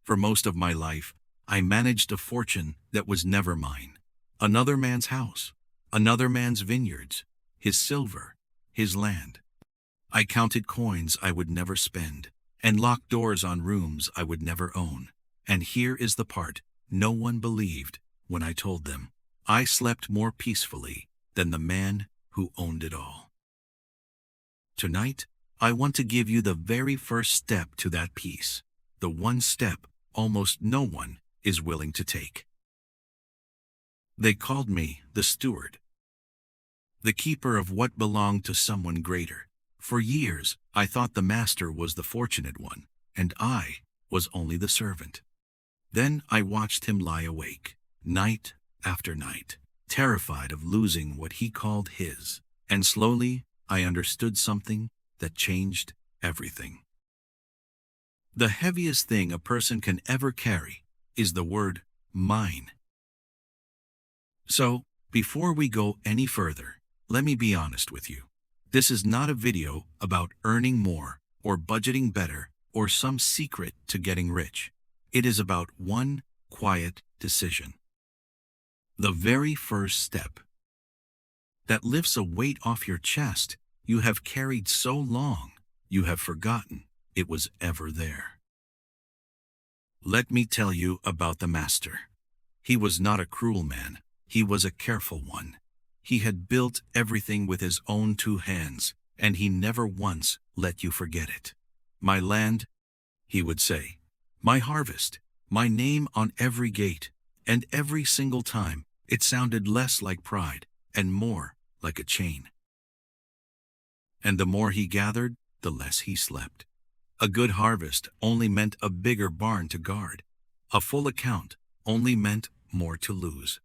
For most of my life, I managed a fortune that was never mine. Another man's house, another man's vineyards, his silver, his land. I counted coins I would never spend, and locked doors on rooms I would never own. And here is the part no one believed when I told them. I slept more peacefully than the man who owned it all. Tonight, I want to give you the very first step to that peace, the one step almost no one is willing to take. They called me the steward, the keeper of what belonged to someone greater. For years, I thought the master was the fortunate one, and I was only the servant. Then I watched him lie awake, night after night, terrified of losing what he called his, and slowly I understood something that changed everything. The heaviest thing a person can ever carry is the word mine. So, before we go any further, let me be honest with you. This is not a video about earning more or budgeting better or some secret to getting rich. It is about one quiet decision. The very first step that lifts a weight off your chest you have carried so long you have forgotten it was ever there. Let me tell you about the master. He was not a cruel man. He was a careful one. He had built everything with his own two hands, and he never once let you forget it. My land, he would say, my harvest, my name on every gate, and every single time it sounded less like pride and more like a chain. And the more he gathered, the less he slept. A good harvest only meant a bigger barn to guard. A full account only meant more to lose.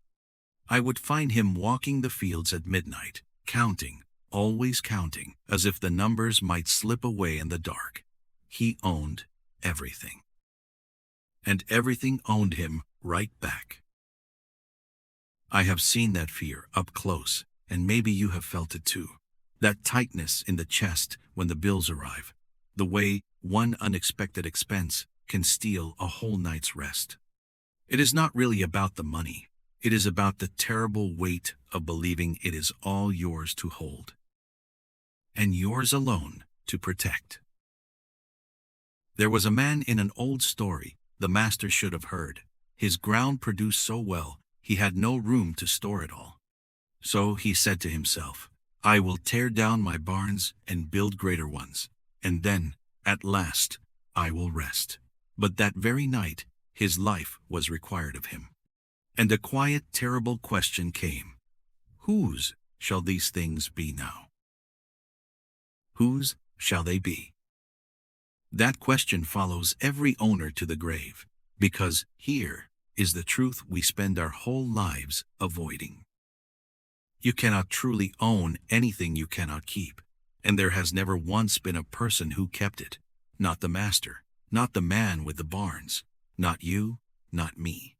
I would find him walking the fields at midnight, counting, always counting, as if the numbers might slip away in the dark. He owned everything. And everything owned him right back. I have seen that fear up close, and maybe you have felt it too. That tightness in the chest when the bills arrive. The way one unexpected expense can steal a whole night's rest. It is not really about the money. It is about the terrible weight of believing it is all yours to hold, and yours alone to protect. There was a man in an old story the master should have heard. His ground produced so well, he had no room to store it all. So he said to himself, I will tear down my barns and build greater ones, and then, at last, I will rest. But that very night, his life was required of him. And a quiet, terrible question came. Whose shall these things be now? Whose shall they be? That question follows every owner to the grave, because here is the truth we spend our whole lives avoiding. You cannot truly own anything you cannot keep, and there has never once been a person who kept it. Not the master, not the man with the barns, not you, not me.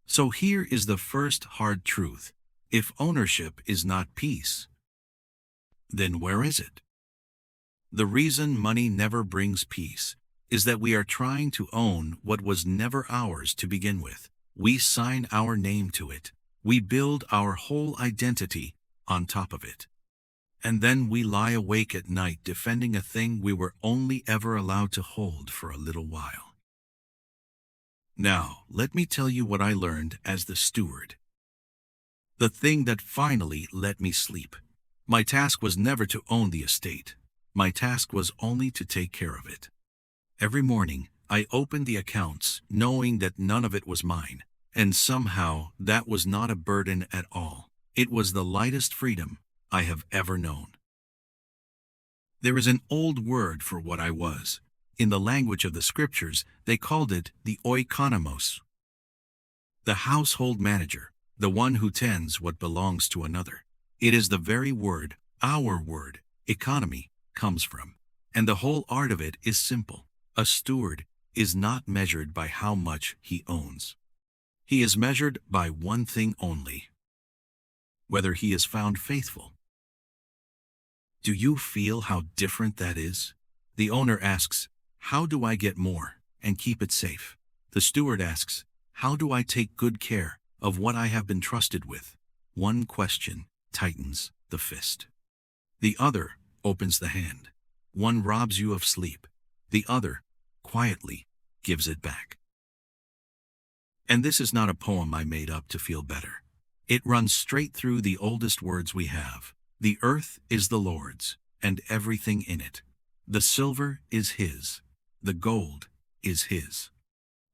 So here is the first hard truth. If ownership is not peace, then where is it? The reason money never brings peace is that we are trying to own what was never ours to begin with. We sign our name to it. We build our whole identity on top of it. And then we lie awake at night defending a thing we were only ever allowed to hold for a little while. Now, let me tell you what I learned as the steward. The thing that finally let me sleep. My task was never to own the estate. My task was only to take care of it. Every morning, I opened the accounts knowing that none of it was mine, and somehow that was not a burden at all. It was the lightest freedom I have ever known. There is an old word for what I was. In the language of the scriptures, they called it the oikonomos, the household manager, the one who tends what belongs to another. It is the very word, our word, economy, comes from. And the whole art of it is simple. A steward is not measured by how much he owns. He is measured by one thing only: whether he is found faithful. Do you feel how different that is? The owner asks, How do I get more and keep it safe? The steward asks, how do I take good care of what I have been trusted with? One question tightens the fist. The other opens the hand. One robs you of sleep. The other, quietly, gives it back. And this is not a poem I made up to feel better. It runs straight through the oldest words we have. The earth is the Lord's, and everything in it. The silver is His. The gold is His.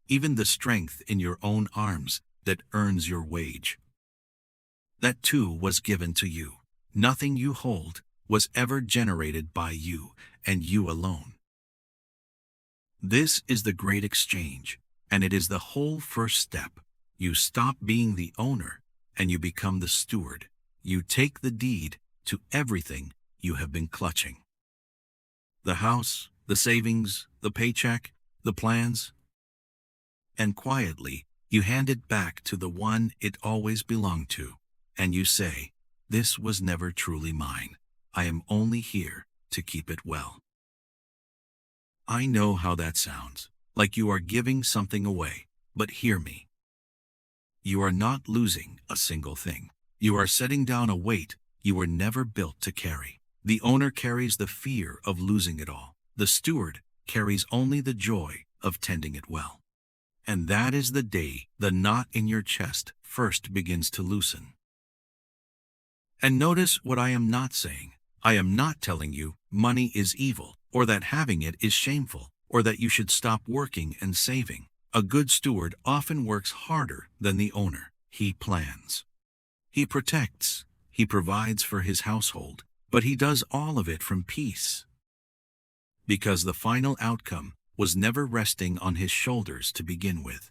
Even the strength in your own arms that earns your wage. That too was given to you. Nothing you hold was ever generated by you, and you alone. This is the great exchange, and it is the whole first step. You stop being the owner, and you become the steward. You take the deed to everything you have been clutching. The house, the savings, the paycheck, the plans. And quietly, you hand it back to the one it always belonged to, and you say, this was never truly mine. I am only here to keep it well. I know how that sounds, like you are giving something away, but hear me. You are not losing a single thing. You are setting down a weight you were never built to carry. The owner carries the fear of losing it all. The steward carries only the joy of tending it well. And that is the day the knot in your chest first begins to loosen. And notice what I am not saying. I am not telling you money is evil, or that having it is shameful, or that you should stop working and saving. A good steward often works harder than the owner. He plans. He protects. He provides for his household, but he does all of it from peace. Because the final outcome was never resting on his shoulders to begin with.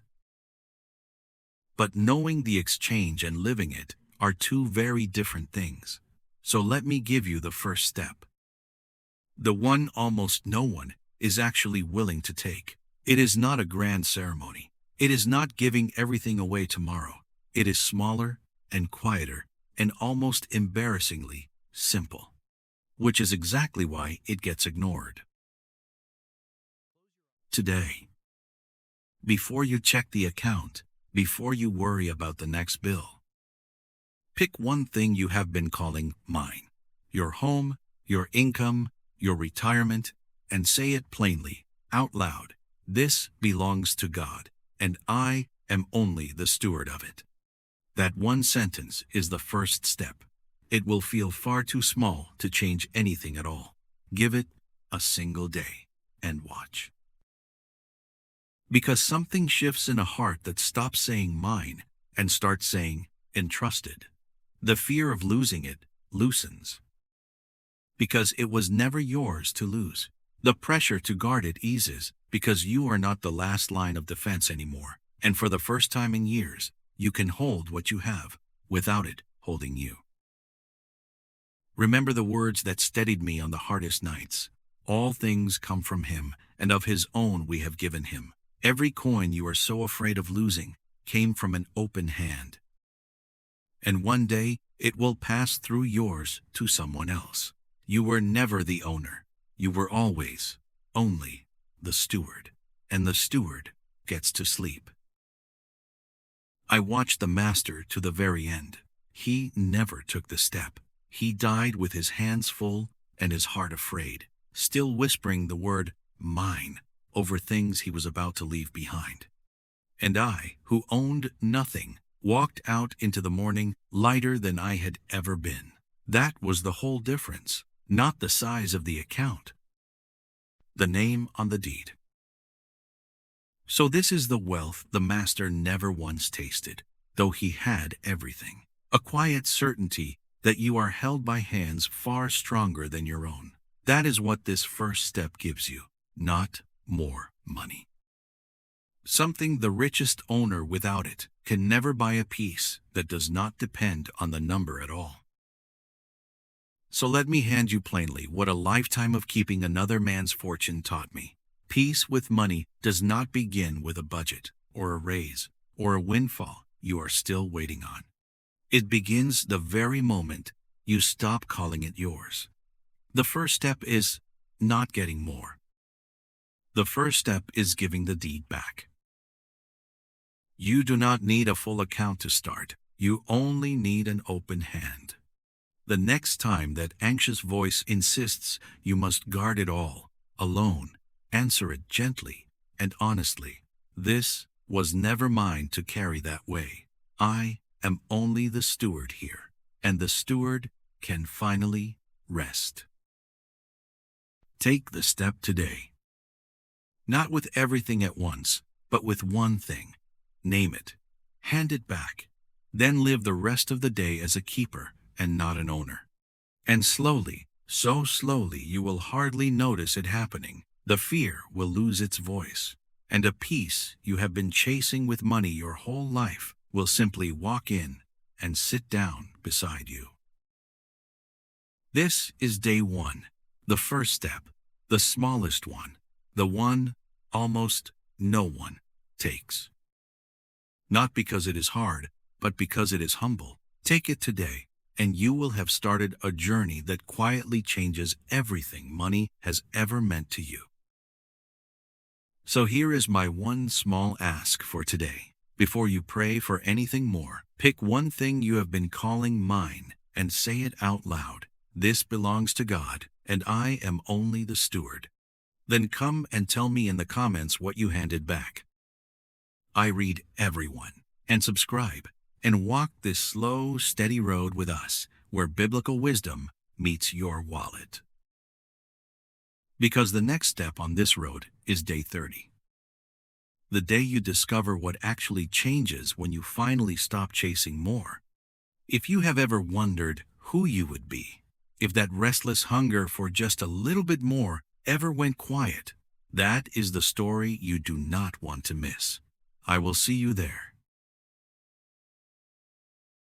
But knowing the exchange and living it are two very different things. So let me give you the first step. The one almost no one is actually willing to take. It is not a grand ceremony. It is not giving everything away tomorrow. It is smaller and quieter and almost embarrassingly simple. Which is exactly why it gets ignored. Today, before you check the account, before you worry about the next bill, pick one thing you have been calling mine. Your home, your income, your retirement, and say it plainly, out loud. This belongs to God, and I am only the steward of it. That one sentence is the first step. It will feel far too small to change anything at all. Give it a single day and watch. Because something shifts in a heart that stops saying mine and starts saying entrusted. The fear of losing it loosens. Because it was never yours to lose. The pressure to guard it eases because you are not the last line of defense anymore. And for the first time in years, you can hold what you have without it holding you. Remember the words that steadied me on the hardest nights. All things come from Him, and of His own we have given Him. Every coin you are so afraid of losing came from an open hand. And one day, it will pass through yours to someone else. You were never the owner. You were always, only, the steward. And the steward gets to sleep. I watched the Master to the very end. He never took the step. He died with his hands full and his heart afraid, still whispering the word, mine, over things he was about to leave behind. And I, who owned nothing, walked out into the morning lighter than I had ever been. That was the whole difference, not the size of the account. The name on the deed. So this is the wealth the Master never once tasted, though he had everything. A quiet certainty that you are held by hands far stronger than your own. That is what this first step gives you, not more money. Something the richest owner without it can never buy, a peace that does not depend on the number at all. So let me hand you plainly what a lifetime of keeping another man's fortune taught me. Peace with money does not begin with a budget, or a raise, or a windfall you are still waiting on. It begins the very moment you stop calling it yours. The first step is not getting more. The first step is giving the deed back. You do not need a full account to start. You only need an open hand. The next time that anxious voice insists you must guard it all, alone, answer it gently and honestly. This was never mine to carry that way. I am only the steward here, and the steward can finally rest. Take the step today. Not with everything at once, but with one thing. Name it. Hand it back. Then live the rest of the day as a keeper and not an owner. And slowly, so slowly you will hardly notice it happening. The fear will lose its voice, and a peace you have been chasing with money your whole life will simply walk in and sit down beside you. This is day one, the first step, the smallest one, the one almost no one takes. Not because it is hard, but because it is humble. Take it today, and you will have started a journey that quietly changes everything money has ever meant to you. So here is my one small ask for today. Before you pray for anything more, pick one thing you have been calling mine and say it out loud. This belongs to God, and I am only the steward. Then come and tell me in the comments what you handed back. I read everyone. And subscribe, and walk this slow, steady road with us, where biblical wisdom meets your wallet. Because the next step on this road is day 30. The day you discover what actually changes when you finally stop chasing more. If you have ever wondered who you would be, if that restless hunger for just a little bit more ever went quiet, that is the story you do not want to miss. I will see you there.